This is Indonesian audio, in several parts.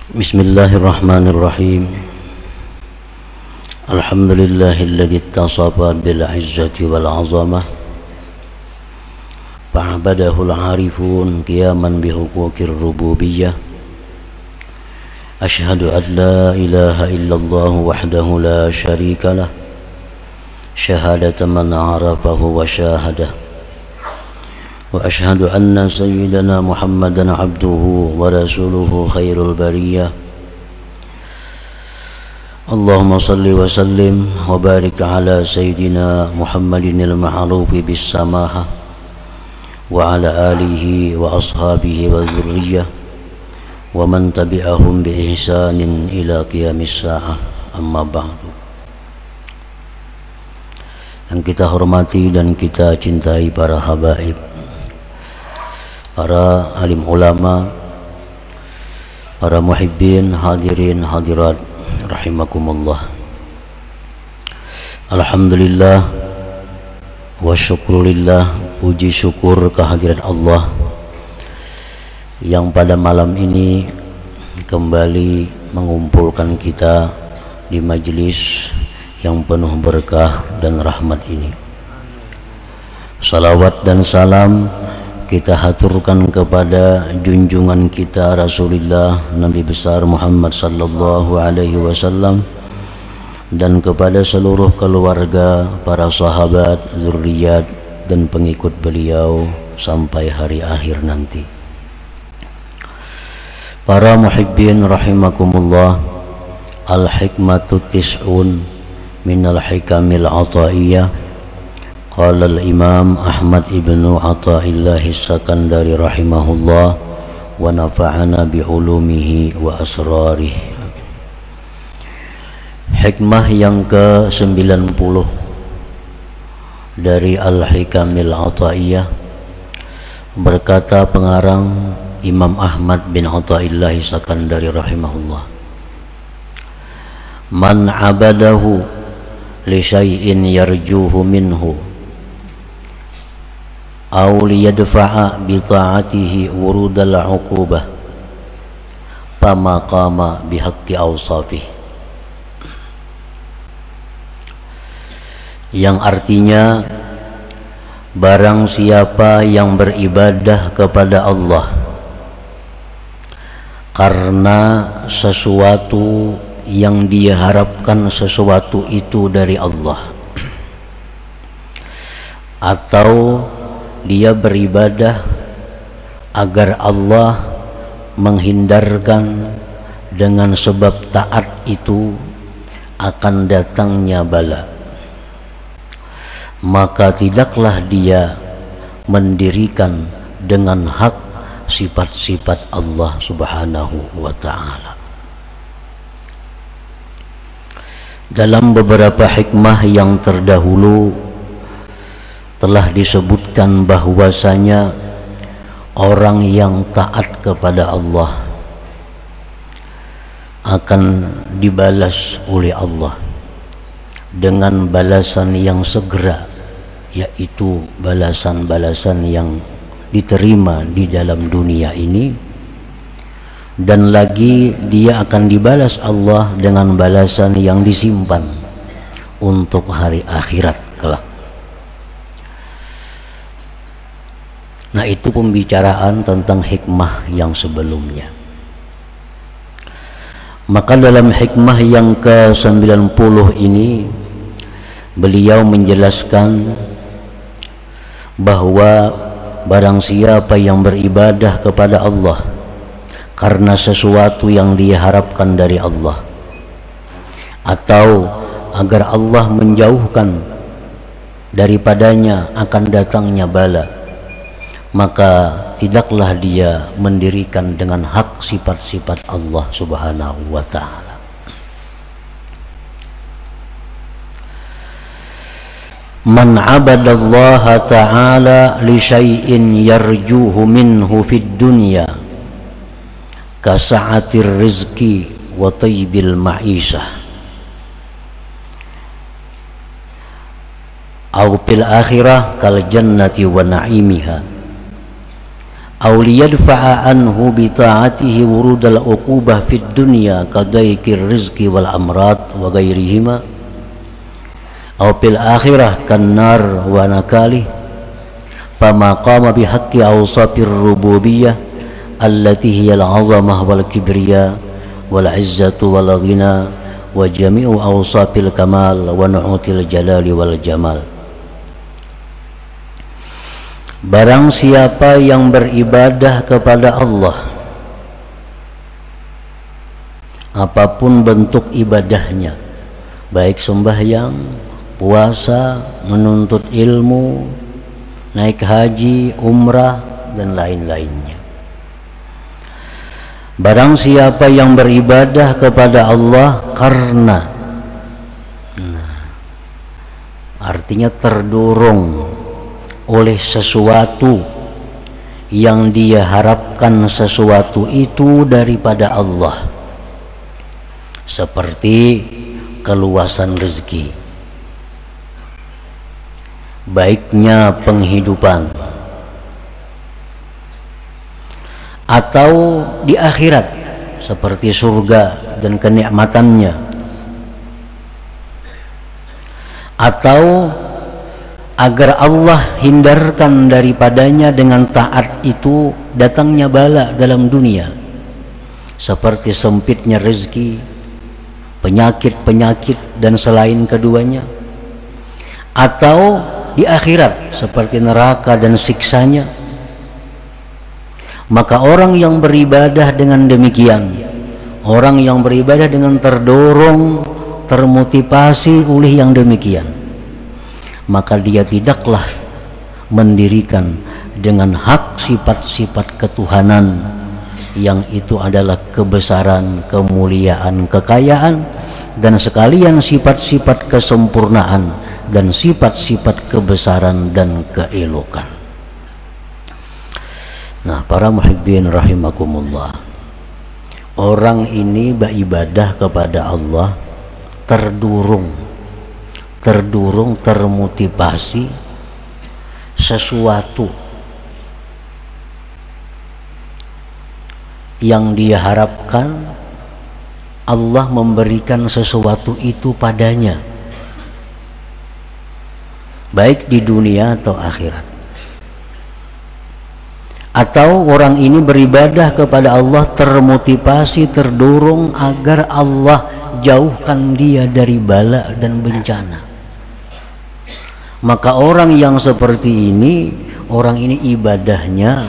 Bismillahirrahmanirrahim. Alhamdulillahilladzi ittasafa bil izzati wal 'azamah. Fa'abadahu al-'arifun qiyaman bi huquqir rububiyyah. Asyhadu an la ilaha illallah wahdahu la syarika lah. Syahadatan man 'arafahu wa syahadah. Wa asyhadu anna sayyidana Muhammadan abduhu wa rasuluhu khairul bariyah. Allahumma salli wa sallim wa barik ala sayyidina Muhammadinil ma'rufi bis samaha wa ala alihi wa ashabihi wa dzurriyyah wa man tabi'ahum bi ihsanin ila qiyamis saah. Amma ba'du. Yang kita hormati dan kita cintai para habaib, para alim ulama, para muhibbin, hadirin, hadirat, rahimakumullah. Alhamdulillah wa syukrulillah, puji syukur kehadirat Allah yang pada malam ini kembali mengumpulkan kita di majlis yang penuh berkah dan rahmat ini. Salawat dan salam kita haturkan kepada junjungan kita Rasulullah Nabi besar Muhammad sallallahu alaihi wasallam dan kepada seluruh keluarga, para sahabat, zuriat dan pengikut beliau sampai hari akhir nanti. Para muhibbin rahimakumullah, al-hikmatu tis'un minal hikamil ataiyah. Qala al-Imam Ahmad ibnu Athaillah As-Sakandari rahimahullah wa nafa'ana bi'ulumihi wa asrarih. Hikmah yang ke-90 dari Al-Hikamil Athaiyah, berkata pengarang Imam Ahmad bin Athaillah As-Sakandari rahimahullah, man abadahu li syai'in yarjuhu minhu aw liyadfa'a bi ta'atihi wurudal 'uqubah fama qama bihaqqi awsafih. Yang artinya, barang siapa yang beribadah kepada Allah karena sesuatu yang dia harapkan sesuatu itu dari Allah, atau dia beribadah agar Allah menghindarkan dengan sebab taat itu akan datangnya bala, maka tidaklah dia mendirikan dengan hak sifat-sifat Allah subhanahu wa ta'ala. Dalam beberapa hikmah yang terdahulu telah disebutkan bahwasanya orang yang taat kepada Allah akan dibalas oleh Allah dengan balasan yang segera, yaitu balasan-balasan yang diterima di dalam dunia ini, dan lagi dia akan dibalas Allah dengan balasan yang disimpan untuk hari akhirat kelak. Nah, itu pembicaraan tentang hikmah yang sebelumnya. Maka dalam hikmah yang ke-90 ini beliau menjelaskan bahwa barang siapa yang beribadah kepada Allah karena sesuatu yang dia harapkan dari Allah, atau agar Allah menjauhkan daripadanya akan datangnya bala, maka tidaklah dia mendirikan dengan hak sifat-sifat Allah subhanahu wa ta'ala. Man abadallaha ta'ala li syai'in yarjuhu minhu fid dunya kasa'atir rizki wa tayyibil ma'isah aw fil akhirah kal jannati wa na'imiha aw liyadfa'a anhu bi ta'atihi wurudal uqubah fid dunya kadaikir rizqi wal amrad wa ghairihima aw fil akhirah kannar wa nakali fama qama bi haqqi awsafir rububiyyah allati hiya al-'azamah wal kibriya wal 'izzatu wal ghina wa jami'u awsafil kamal wa nu'util jalali wal jamal. Barang siapa yang beribadah kepada Allah, apapun bentuk ibadahnya, baik sembahyang, puasa, menuntut ilmu, naik haji, umrah, dan lain-lainnya. Barang siapa yang beribadah kepada Allah karena, artinya terdorong oleh sesuatu yang dia harapkan sesuatu itu daripada Allah, seperti keluasan rezeki, baiknya penghidupan, atau di akhirat seperti surga dan kenikmatannya, atau agar Allah hindarkan daripadanya dengan taat itu datangnya bala dalam dunia, seperti sempitnya rezeki, penyakit-penyakit dan selain keduanya, atau di akhirat seperti neraka dan siksanya. Maka orang yang beribadah dengan demikian, orang yang beribadah dengan terdorong, termotivasi oleh yang demikian, maka dia tidaklah mendirikan dengan hak sifat-sifat ketuhanan yang itu adalah kebesaran, kemuliaan, kekayaan, dan sekalian sifat-sifat kesempurnaan dan sifat-sifat kebesaran dan keelokan. Nah, para muhibbin rahimakumullah, orang ini beribadah kepada Allah terdorong, termotivasi sesuatu yang dia harapkan Allah memberikan sesuatu itu padanya, baik di dunia atau akhirat. Atau orang ini beribadah kepada Allah termotivasi, terdorong agar Allah jauhkan dia dari bala dan bencana. Maka orang yang seperti ini, orang ini ibadahnya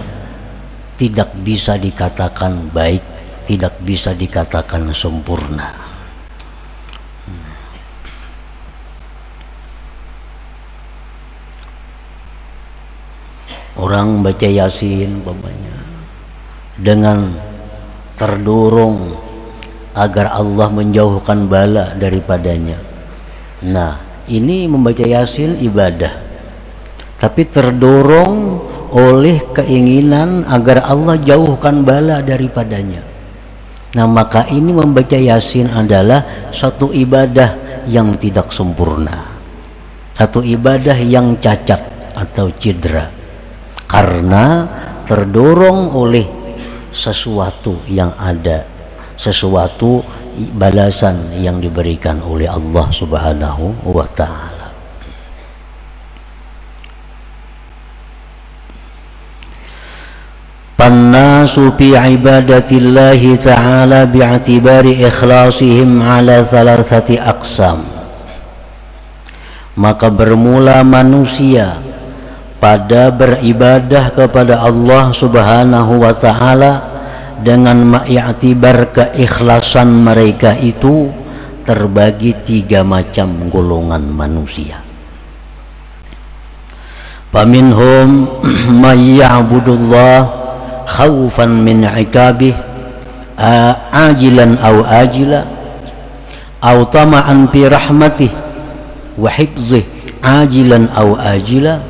tidak bisa dikatakan baik, tidak bisa dikatakan sempurna. Orang baca Yasin umpamanya dengan terdorong agar Allah menjauhkan bala daripadanya. Nah, ini membaca Yasin ibadah, tapi terdorong oleh keinginan agar Allah jauhkan bala daripadanya. Nah, maka ini membaca Yasin adalah satu ibadah yang tidak sempurna, satu ibadah yang cacat atau cedera, karena terdorong oleh sesuatu yang ada, sesuatu balasan yang diberikan oleh Allah Subhanahu wa ta'ala. Pannasu fi ibadatillahi ta'ala bi'atibari ikhlasihim ala thalathati aqsam. Maka bermula manusia pada beribadah kepada Allah Subhanahu wa ta'ala dengan ma'iktibar keikhlasan mereka itu terbagi 3 macam golongan manusia. Faminhum may ya'budullah khawfan min 'iqabih ajilan aw ajila aw tama'an fi rahmatih wa hifzih ajilan aw ajila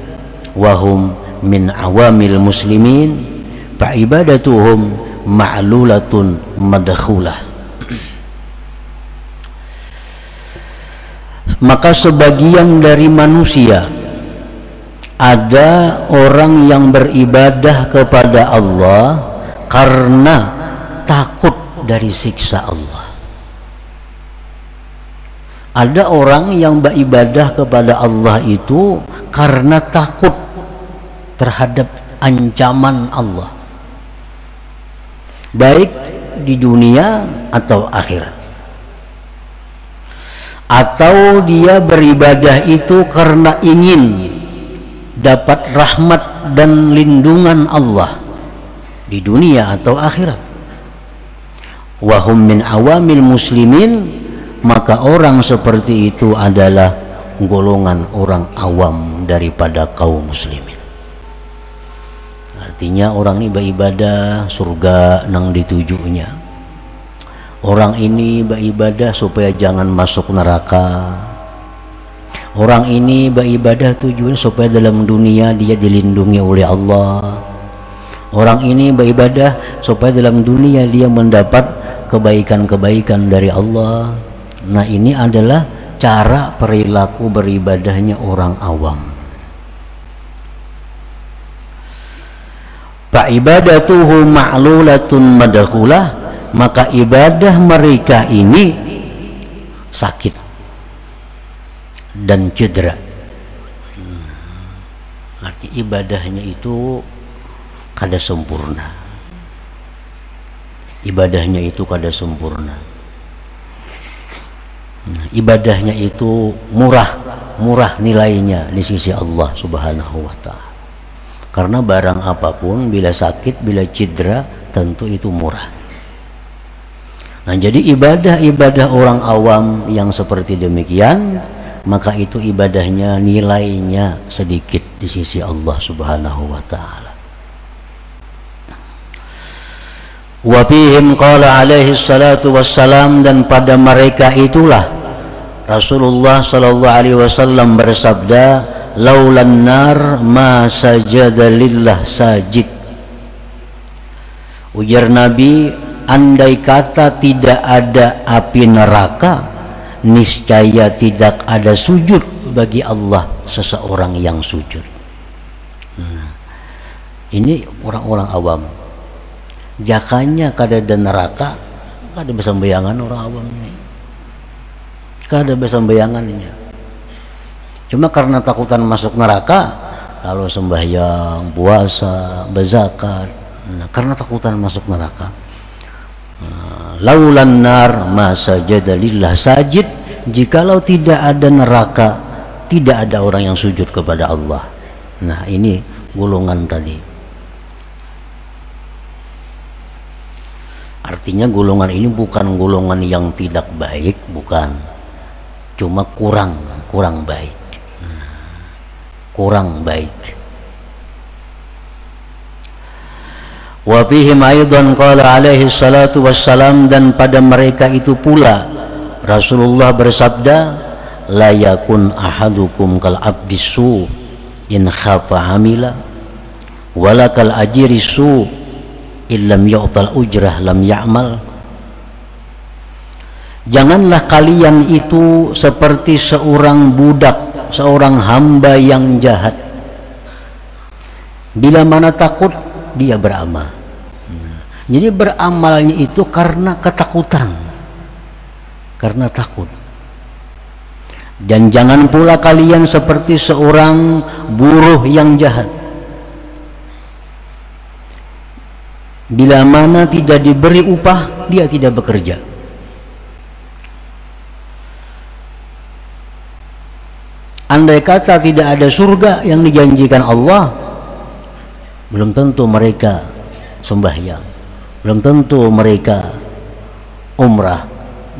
wa hum min awamil muslimin fa ibadatuhum ma'lulatun madkhulah. Maka sebagian dari manusia Ada orang yang beribadah kepada Allah karena takut dari siksa Allah. Ada orang yang beribadah kepada Allah itu karena takut terhadap ancaman Allah, baik di dunia atau akhirat. Atau dia beribadah itu karena ingin dapat rahmat dan lindungan Allah di dunia atau akhirat. Wahum min awamil muslimin, maka orang seperti itu adalah golongan orang awam daripada kaum muslimin. Artinya orang ini beribadah surga nang ditujunya. Orang ini beribadah supaya jangan masuk neraka. Orang ini beribadah tujuan supaya dalam dunia dia dilindungi oleh Allah. Orang ini beribadah supaya dalam dunia dia mendapat kebaikan-kebaikan dari Allah. Nah, ini adalah cara perilaku beribadahnya orang awam. Fa'ibadatuhu ma'lulatun madakhulah, maka ibadah mereka ini sakit dan cedera. Arti ibadahnya itu kada sempurna. Ibadahnya itu kada sempurna. Ibadahnya itu murah nilainya di sisi Allah Subhanahu wa ta'ala. Karena barang apapun bila sakit, bila cedera, tentu itu murah. Nah, jadi ibadah-ibadah orang awam yang seperti demikian, maka itu ibadahnya nilainya sedikit di sisi Allah Subhanahu wa ta'ala. Wa fihim qala alaihi salatu wassalam, dan pada mereka itulah Rasulullah sallallahu alaihi wasallam bersabda, laulan nar ma sajada lillah sajid. Ujar Nabi, andai kata tidak ada api neraka, niscaya tidak ada sujud bagi Allah seseorang yang sujud. Nah, ini orang-orang awam. Jakanya kada ada neraka, kada bisa bayangan orang awam ini. Kada bisa bayangannya. Cuma karena takutan masuk neraka, lalu sembahyang, puasa, berzakat. Nah, karena takutan masuk neraka. Laulan nar ma sajada lillah sajid, jikalau tidak ada neraka, tidak ada orang yang sujud kepada Allah. Nah, ini golongan tadi. Artinya golongan ini bukan golongan yang tidak baik, bukan. Cuma kurang baik. Kurang baik. Wa fihim aidan qala alaihi salatu wassalam, dan pada mereka itu pula Rasulullah bersabda, la yakun ahadukum kal abdisu in khafa hamila wala kal ajirisu illam yu'tal ujrah lam ya'mal. Janganlah kalian itu seperti seorang budak, seorang hamba yang jahat. Bila mana takut, dia beramal. Jadi beramalnya itu karena ketakutan, karena takut. Dan jangan pula kalian seperti seorang buruh yang jahat. Bila mana tidak diberi upah, dia tidak bekerja. Andai kata tidak ada surga yang dijanjikan Allah, belum tentu mereka sembahyang, belum tentu mereka umrah,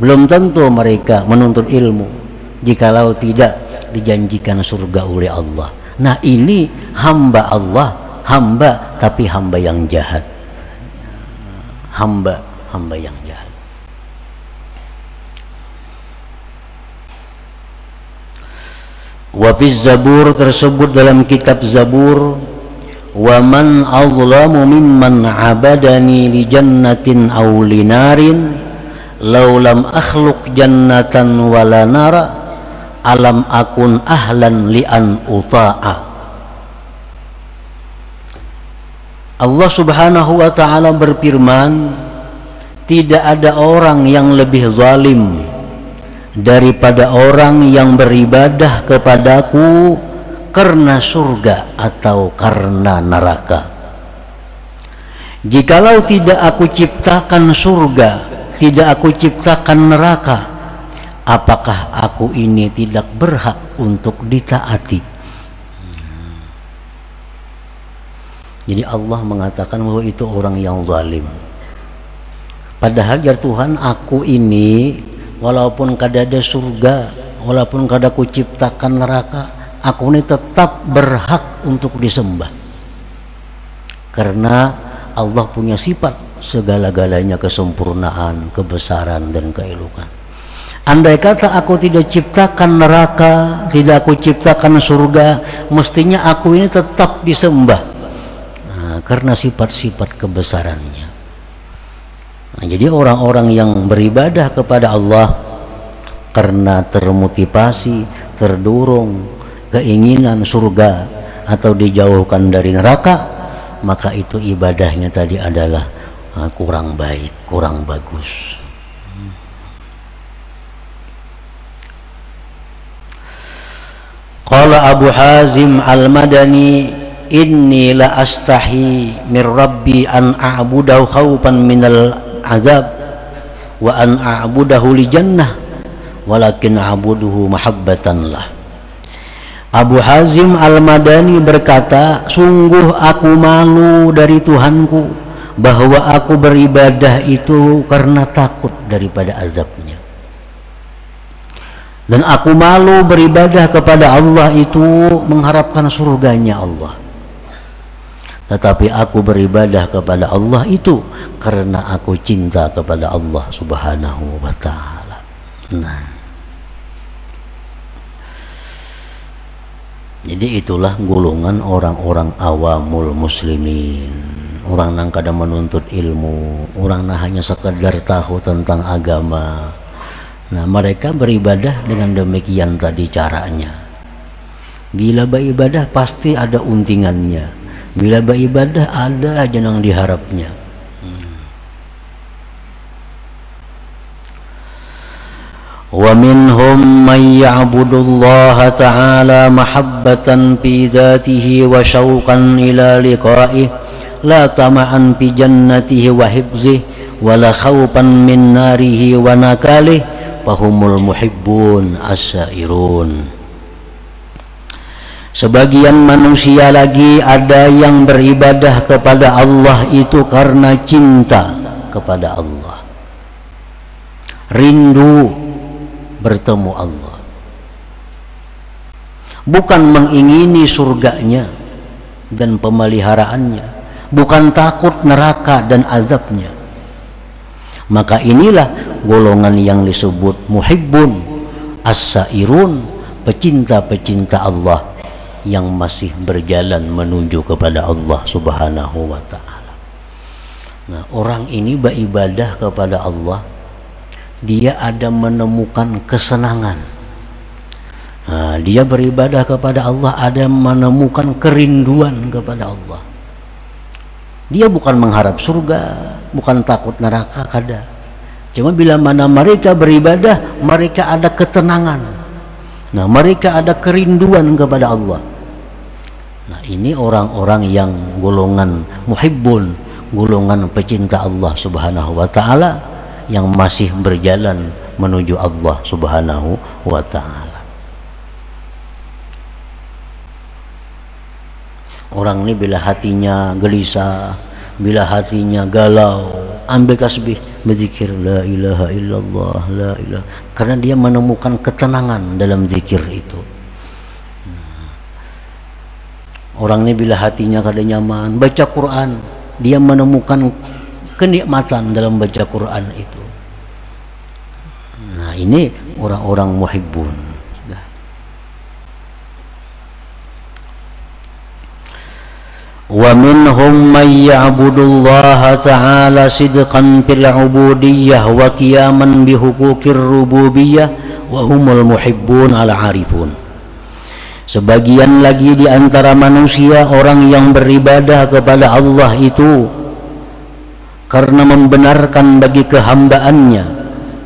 belum tentu mereka menuntut ilmu, jikalau tidak dijanjikan surga oleh Allah. Nah, ini hamba Allah, hamba tapi hamba yang jahat, hamba yang jahat. Wa fi Zabur, tersebut dalam kitab Zabur, wa man azlamu mimman abadani li jannatin aw li narin law lam akhluq jannatan wala nara alam akun ahlan li an uta'a. Allah Subhanahu wa ta'ala berfirman, tidak ada orang yang lebih zalim daripada orang yang beribadah kepadaku karena surga atau karena neraka. Jikalau tidak aku ciptakan surga, tidak aku ciptakan neraka, apakah aku ini tidak berhak untuk ditaati? Jadi Allah mengatakan bahwa itu orang yang zalim. Padahal ya Tuhan, aku ini walaupun kada ada surga, walaupun kada aku ciptakan neraka, aku ini tetap berhak untuk disembah. Karena Allah punya sifat segala-galanya kesempurnaan, kebesaran dan keelokan. Andai kata aku tidak ciptakan neraka, tidak aku ciptakan surga, mestinya aku ini tetap disembah. Karena sifat-sifat kebesarannya. Nah, jadi orang-orang yang beribadah kepada Allah karena termotivasi, terdorong keinginan surga atau dijauhkan dari neraka, maka itu ibadahnya tadi adalah kurang baik, kurang bagus. Qala Abu Hazim Al-Madani, inni la astahi min rabbi an a'budahu khawfan minal azab wa an a'budahu li jannah walakin a'buduhu mahabbatan lah. Abu Hazim Al-Madani berkata, sungguh aku malu dari Tuhanku bahwa aku beribadah itu karena takut daripada azabnya, dan aku malu beribadah kepada Allah itu mengharapkan surganya Allah. Tetapi aku beribadah kepada Allah itu karena aku cinta kepada Allah Subhanahu wa ta'ala. Nah, jadi itulah golongan orang-orang awamul muslimin, orang yang kada menuntut ilmu, orang yang hanya sekedar tahu tentang agama. Nah, mereka beribadah dengan demikian tadi caranya. Bila beribadah pasti ada untingannya. Bila beribadah ada aja yang diharapnya. Wa minhum man ya'budullaha ta'ala mahabbatan fi dzatihi wa syauqan ila liqa'ihi la tama'an fi jannatihi wa hifzihi wa la khawfan min narihi wa nakalihi fahumul muhibbun as-sairun. Sebagian manusia lagi ada yang beribadah kepada Allah itu karena cinta kepada Allah, rindu bertemu Allah, bukan mengingini surganya dan pemeliharaannya, bukan takut neraka dan azabnya. Maka inilah golongan yang disebut muhibbun as-sairun, pecinta-pecinta Allah yang masih berjalan menuju kepada Allah Subhanahu wa ta'ala. Nah, orang ini beribadah kepada Allah, dia ada menemukan kesenangan. Nah, dia beribadah kepada Allah ada menemukan kerinduan kepada Allah. Dia bukan mengharap surga, bukan takut neraka, kada. Cuma bila mana mereka beribadah, mereka ada ketenangan. Nah, mereka ada kerinduan kepada Allah. Nah, ini orang-orang yang golongan muhibbun, golongan pecinta Allah Subhanahu wa ta'ala yang masih berjalan menuju Allah Subhanahu wa ta'ala. Orang ini bila hatinya gelisah, bila hatinya galau, ambil tasbih, berzikir la ilaha illallah, la ilaha, karena dia menemukan ketenangan dalam zikir itu. Orang ini bila hatinya kada nyaman, baca Quran, dia menemukan kenikmatan dalam baca Quran itu. Nah, ini orang-orang muhibbun. Wa minhum man ya'budullaha ta'ala sidqan fil 'ubudiyyah wa qiyaman bi huquqir rububiyyah wa humul muhibbun al 'arifun. Sebagian lagi di antara manusia, orang yang beribadah kepada Allah itu karena membenarkan bagi kehambaannya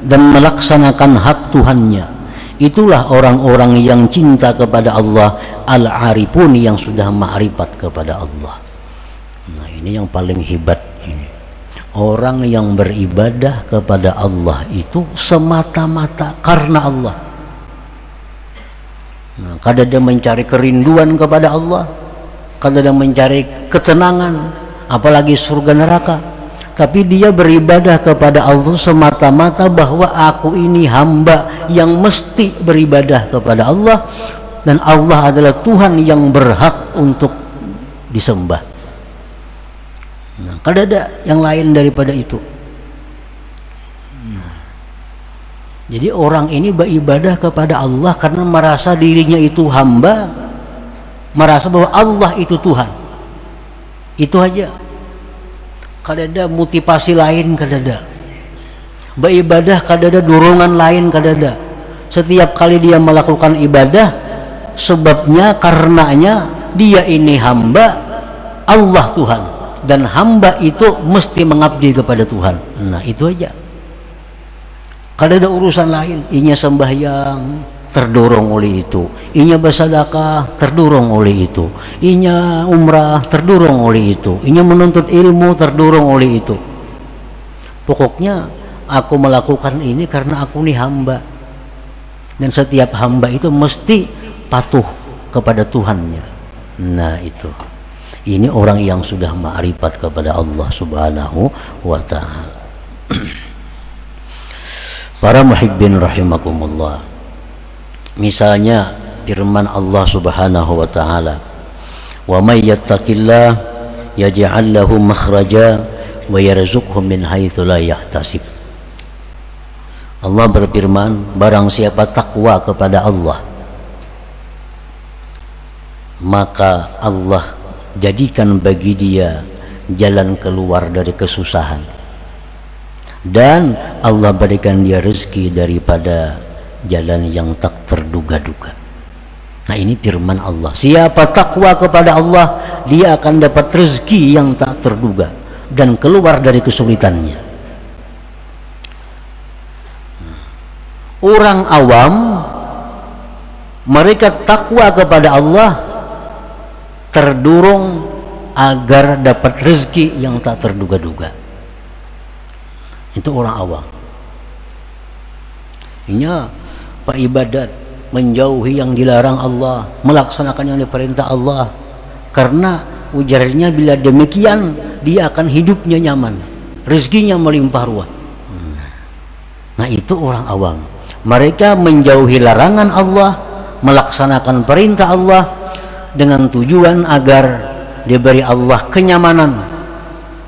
dan melaksanakan hak Tuhannya. Itulah orang-orang yang cinta kepada Allah, al-arifun, yang sudah ma'rifat kepada Allah. Nah, ini yang paling hebat ini. Orang yang beribadah kepada Allah itu semata-mata karena Allah. Nah, kadang dia mencari kerinduan kepada Allah, kadang dia mencari ketenangan, apalagi surga neraka. Tapi dia beribadah kepada Allah semata-mata bahwa aku ini hamba yang mesti beribadah kepada Allah, dan Allah adalah Tuhan yang berhak untuk disembah. Nah, kadang ada yang lain daripada itu. Jadi orang ini beribadah kepada Allah karena merasa dirinya itu hamba, merasa bahwa Allah itu Tuhan. Itu aja. Kadada motivasi lain, kadada beribadah, kadada dorongan lain, kadada. Setiap kali dia melakukan ibadah, sebabnya karenanya dia ini hamba, Allah Tuhan, dan hamba itu mesti mengabdi kepada Tuhan. Nah, itu aja. Kalau ada urusan lain, inya sembahyang terdorong oleh itu, inya bersedekah terdorong oleh itu, inya umrah terdorong oleh itu, inya menuntut ilmu terdorong oleh itu. Pokoknya aku melakukan ini karena aku ini hamba, dan setiap hamba itu mesti patuh kepada Tuhannya. Nah, itu. Ini orang yang sudah ma'rifat kepada Allah Subhanahu wa ta'ala. Para muhibbin rahimakumullah, misalnya firman Allah Subhanahu wa ta'ala, wa may yattaqillah yaj'al lahu makhraja wa yarzuqhu min haitsu la yahtasib. Allah berfirman, barang siapa takwa kepada Allah, maka Allah jadikan bagi dia jalan keluar dari kesusahan, dan Allah berikan dia rezeki daripada jalan yang tak terduga-duga. Nah, ini firman Allah. Siapa takwa kepada Allah, dia akan dapat rezeki yang tak terduga dan keluar dari kesulitannya. Orang awam, mereka takwa kepada Allah terdorong agar dapat rezeki yang tak terduga-duga. Itu orang awam. Inya pak ibadat, menjauhi yang dilarang Allah, melaksanakan yang diperintah Allah, karena ujarnya bila demikian dia akan hidupnya nyaman, rezekinya melimpah ruah. Nah, itu orang awam. Mereka menjauhi larangan Allah, melaksanakan perintah Allah dengan tujuan agar diberi Allah kenyamanan,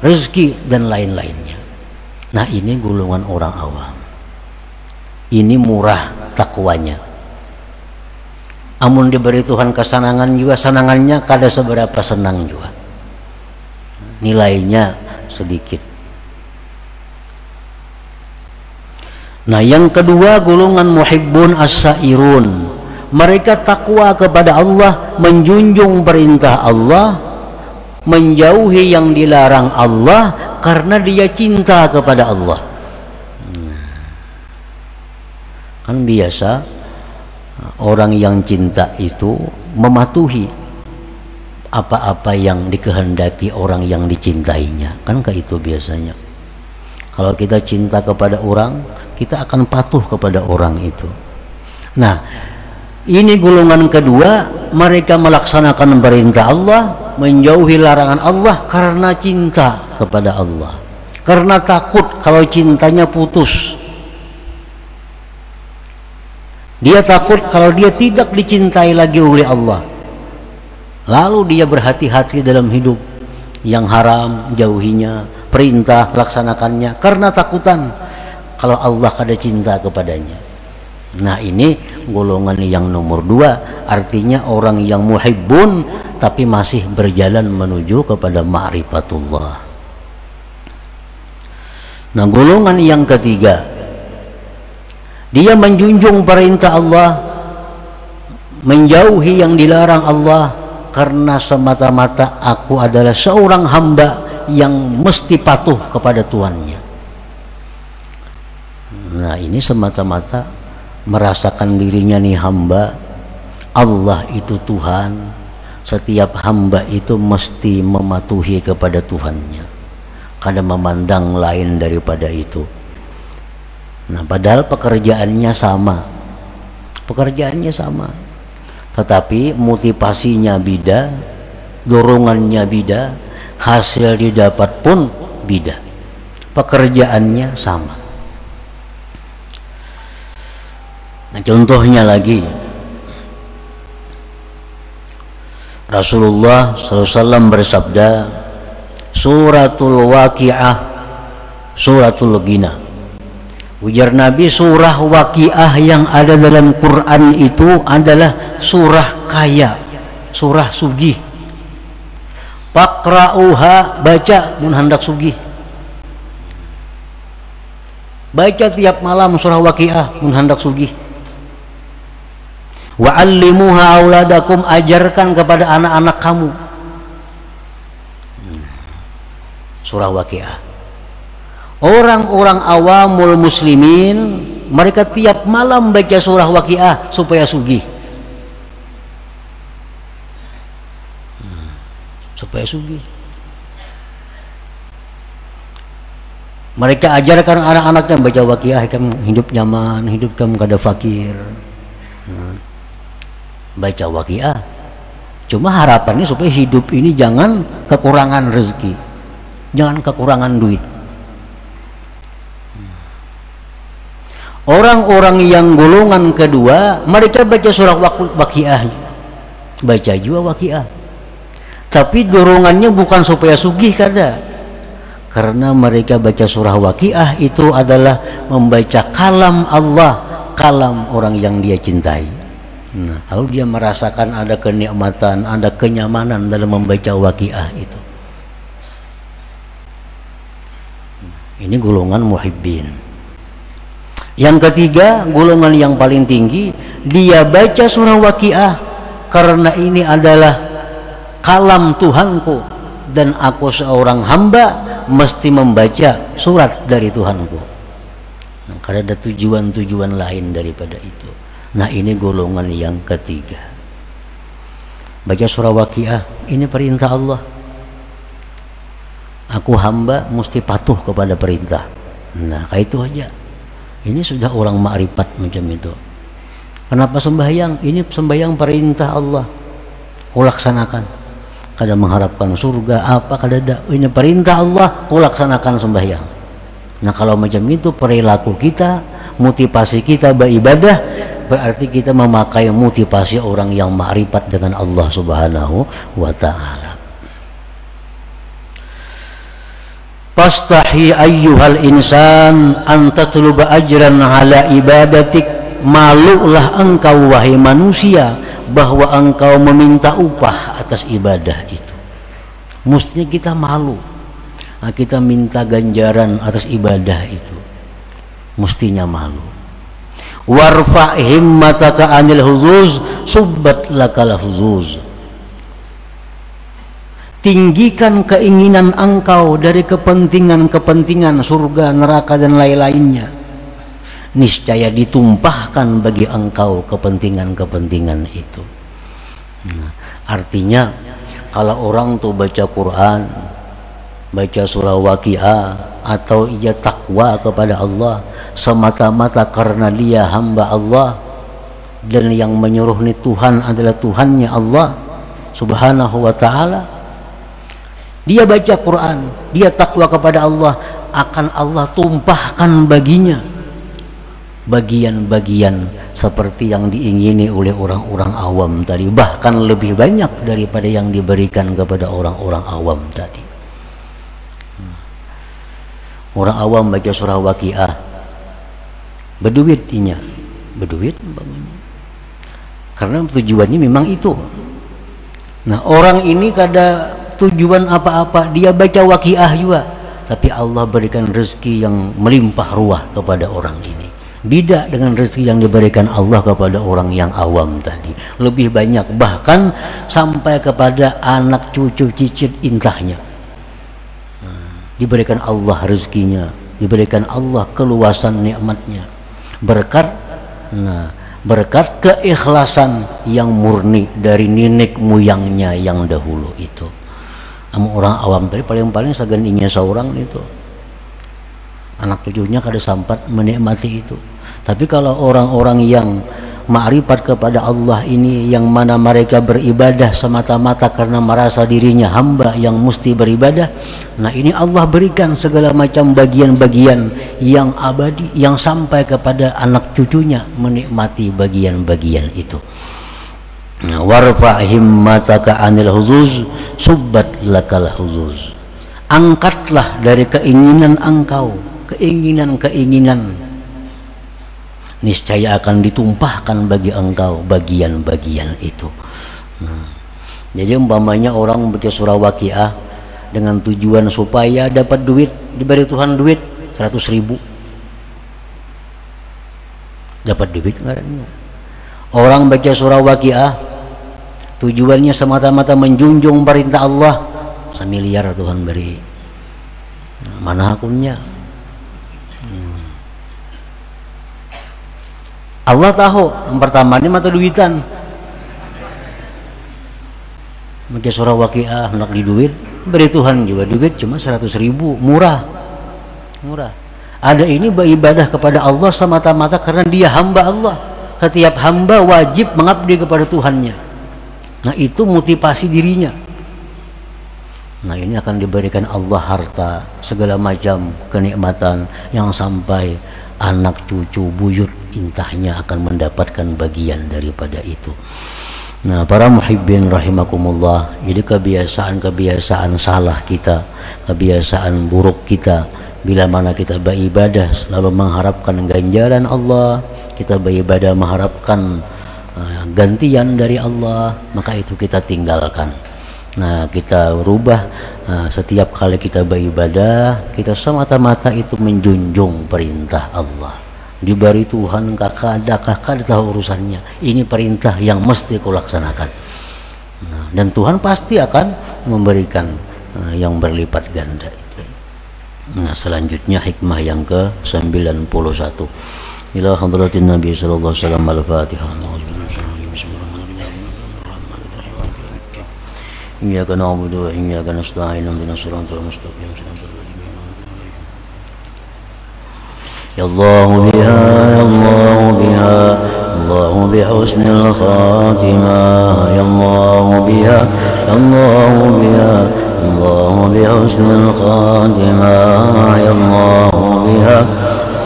rezeki, dan lain-lainnya. Nah, ini golongan orang awam. Ini murah takwanya. Amun diberi Tuhan kesenangan juga, senangannya kada seberapa senang juga, nilainya sedikit. Nah, yang kedua golongan muhibbun as-sairun. Mereka takwa kepada Allah, menjunjung perintah Allah, menjauhi yang dilarang Allah karena dia cinta kepada Allah. Kan biasa orang yang cinta itu mematuhi apa-apa yang dikehendaki orang yang dicintainya. Kan kayak itu biasanya. Kalau kita cinta kepada orang, kita akan patuh kepada orang itu. Nah, ini golongan kedua, mereka melaksanakan perintah Allah, menjauhi larangan Allah karena cinta kepada Allah, karena takut kalau cintanya putus. Dia takut kalau dia tidak dicintai lagi oleh Allah, lalu dia berhati-hati dalam hidup. Yang haram jauhinya, perintah laksanakannya, karena takutan kalau Allah kada cinta kepadanya. Nah, ini golongan yang nomor dua, artinya orang yang muhibbun tapi masih berjalan menuju kepada ma'rifatullah. Nah, golongan yang ketiga, dia menjunjung perintah Allah, menjauhi yang dilarang Allah karena semata-mata aku adalah seorang hamba yang mesti patuh kepada Tuhannya. Nah, ini semata-mata merasakan dirinya nih hamba, Allah itu Tuhan, setiap hamba itu mesti mematuhi kepada Tuhannya karena memandang lain daripada itu. Nah, padahal pekerjaannya sama, tetapi motivasinya beda, dorongannya beda, hasil didapat pun beda, pekerjaannya sama. Nah, contohnya lagi, Rasulullah SAW bersabda, suratul waqi'ah, suratul ghina. Ujar Nabi, surah waqi'ah yang ada dalam Quran itu adalah surah kaya, surah sugih. Faqra'uha, baca mun hendak sugih. Baca tiap malam surah waqi'ah mun hendak sugih. Wa'allimuha auladakum, ajarkan kepada anak-anak kamu. Surah waqi'ah. Orang-orang awamul muslimin, mereka tiap malam baca surah waqi'ah supaya sugih. Supaya sugih. Mereka ajarkan anak-anaknya baca waqi'ah, kamu hidup nyaman, hidup kamu kada fakir. Baca waqi'ah. Cuma harapannya supaya hidup ini jangan kekurangan rezeki, jangan kekurangan duit. Orang-orang yang golongan kedua, mereka baca surah waqi'ah, baca juga waqi'ah, tapi dorongannya bukan supaya sugih kada, karena mereka baca surah waqi'ah itu adalah membaca kalam Allah, kalam orang yang dia cintai. Nah, lalu dia merasakan ada kenikmatan, ada kenyamanan dalam membaca waqi'ah itu. Ini golongan muhibbin. Yang ketiga, golongan yang paling tinggi, dia baca surah waqi'ah karena ini adalah kalam Tuhanku dan aku seorang hamba mesti membaca surat dari Tuhanku. Nah, karena ada tujuan-tujuan lain daripada itu. Nah, ini golongan yang ketiga. Baca surah waqi'ah, ini perintah Allah. Aku hamba mesti patuh kepada perintah. Nah, kayak itu aja. Ini sudah orang makrifat macam itu. Kenapa sembahyang? Ini sembahyang perintah Allah, kau laksanakan. Kada mengharapkan surga apa kada ada. Ini perintah Allah, kau laksanakan sembahyang. Nah, kalau macam itu perilaku kita, motivasi kita beribadah, berarti kita memakai motivasi orang yang makrifat dengan Allah Subhanahu wa ta'ala. Fastahi ayyuhal insan an tatluba ajran ala ibadatik, malulah engkau wahai manusia bahwa engkau meminta upah atas ibadah itu. Mestinya kita malu, nah, kita minta ganjaran atas ibadah itu, mestinya malu. Warfa himmataka anil huzuz subbat lakal huzuz, tinggikan keinginan engkau dari kepentingan-kepentingan surga, neraka dan lain-lainnya, niscaya ditumpahkan bagi engkau kepentingan-kepentingan itu. Nah, artinya kalau orang tuh baca Quran, baca surah waqi'ah, atau ia takwa kepada Allah semata-mata karena dia hamba Allah dan yang menyuruh ni Tuhan adalah Tuhannya Allah Subhanahu wa ta'ala, dia baca Quran, dia takwa kepada Allah, akan Allah tumpahkan baginya bagian-bagian seperti yang diingini oleh orang-orang awam tadi, bahkan lebih banyak daripada yang diberikan kepada orang-orang awam tadi. Orang awam baca surah waqi'ah, berduit inya, berduit karena tujuannya memang itu. Nah, orang ini kada tujuan apa-apa, dia baca waqi'ah juga, tapi Allah berikan rezeki yang melimpah ruah kepada orang ini. Beda dengan rezeki yang diberikan Allah kepada orang yang awam tadi, lebih banyak, bahkan sampai kepada anak cucu cicit intahnya. Diberikan Allah rezekinya, diberikan Allah keluasan nikmatnya, berkat berkat keikhlasan yang murni dari nenek moyangnya yang dahulu itu. Orang awam tadi paling-paling saganinya seorang itu, anak cucunya kada sampat menikmati itu. Tapi kalau orang-orang yang ma'rifat kepada Allah ini, yang mana mereka beribadah semata-mata karena merasa dirinya hamba yang mesti beribadah, nah ini Allah berikan segala macam bagian-bagian yang abadi, yang sampai kepada anak cucunya menikmati bagian-bagian itu. Nah, warfa himmataka anil huzuz subbat lakal huzuz. Angkatlah dari keinginan engkau, keinginan-keinginan, niscaya akan ditumpahkan bagi engkau bagian-bagian itu. Jadi umpamanya orang baca surah Waqiah dengan tujuan supaya dapat duit, diberi Tuhan duit 100.000, dapat duit enggak? Orang baca surah Waqiah tujuannya semata-mata menjunjung perintah Allah, 1 miliar Tuhan beri. Mana akunnya? Allah tahu yang pertama ini mata duitan. Baca surah Waqiah hendak di duit, beri Tuhan juga duit cuma 100.000, murah. Ada ini beribadah kepada Allah semata-mata karena dia hamba Allah. Setiap hamba wajib mengabdi kepada Tuhannya. Nah itu motivasi dirinya. Nah ini akan diberikan Allah harta, segala macam kenikmatan yang sampai anak cucu buyut intahnya akan mendapatkan bagian daripada itu. Nah para muhibbin rahimakumullah, jadi kebiasaan salah kita, kebiasaan buruk kita, bila mana kita beribadah selalu mengharapkan ganjaran Allah, kita beribadah mengharapkan gantian dari Allah, maka itu kita tinggalkan. Nah kita rubah, setiap kali kita beribadah kita semata-mata itu menjunjung perintah Allah. Diberi Tuhan kakak ada tahu urusannya, ini perintah yang mesti kau laksanakan. Dan Tuhan pasti akan memberikan yang berlipat ganda itu. Nah selanjutnya hikmah yang ke-91, ila hadratin Nabi sallallahu alaihi wasallam. Al-Fatihah. Iyyaka na'budu wa iyyaka nasta'in, ihdinas siratal mustaqim. Ya Allah biha, ya Allah biha, Allah bihusnil khatimah. Ya Allah biha, ya Allah biha, Allah bihusnil khatimah. Ya Allah biha,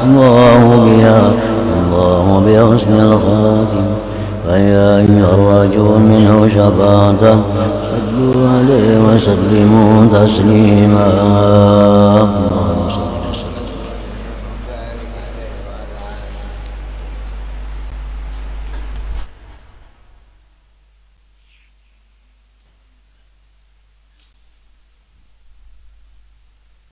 Allah biha, Allah bihusnil khatimah. فيا أيها الرجل منه شفاعة صلوا عليه وسلموا تسليما.